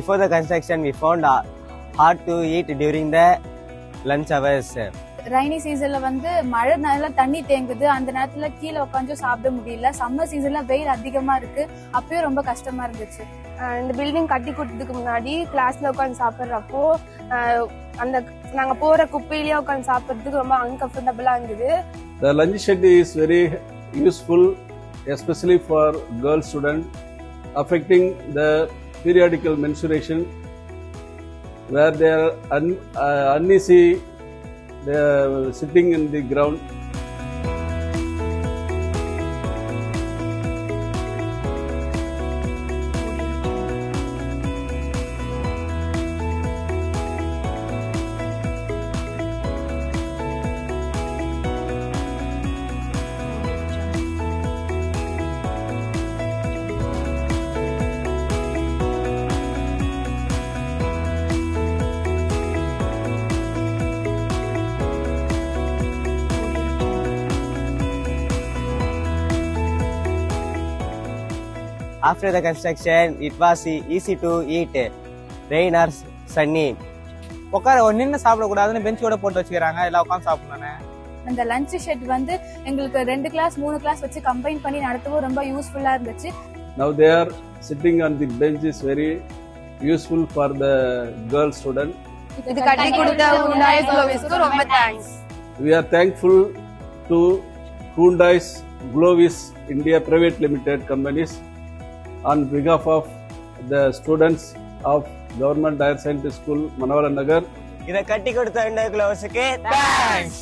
Before the construction, we found hard to eat during the lunch hours. Raini சீசன்ல மழை நல்லா தண்ணி தேங்குது, அந்த நேரத்துல கீழே உட்காந்து சாப்பிட முடியல. சம்மர் சீசன்ல வெயில் அதிகமா இருக்கு, அப்பயும் ரொம்ப கஷ்டமா இருந்துச்சு. இந்த பில்டிங் கட்டி கொடுத்ததுக்கு முன்னாடி கிளாஸ்ல உட்காந்து சாப்பிட்றப்போ அந்த நாங்க போற குப்பையிலேயே உட்காந்து சாப்பிட்றதுக்கு ரொம்ப அன்கம்ஃபர்டபுளா இருந்தது. The lunch shed is very useful, especially for girl students, affecting the periodical menstruation, where they are uneasy. They are sitting in the ground. After the construction, it was easy to eat, rain or sunny. உட்கார நின்று சாப்பிடக்கூடாதுன்னு பெஞ்சோட போட்டு வச்சுக்கிறாங்க, எல்லாம் உட்காந்து சாப்பிடணும். அந்த lunch shed எங்களுக்கு 2 கிளாஸ் 3 கிளாஸ் வச்சு கம்பைன் பண்ணி நடத்தவும் ரொம்ப யூஸ்ஃபுல்லா இருந்துச்சு. Now they are sitting on the bench is very useful for the girl student. இது கட்டி கொடுத்த Hyundai Glovisக்கு ரொம்ப thanks. We are thankful to Hyundai's Glovis India Private Limited companies on behalf of the students of Government Higher Secondary School, Manavalan Nagar. இதை கட்டி கொடுத்த Hyundai Glovisக்கு thanks.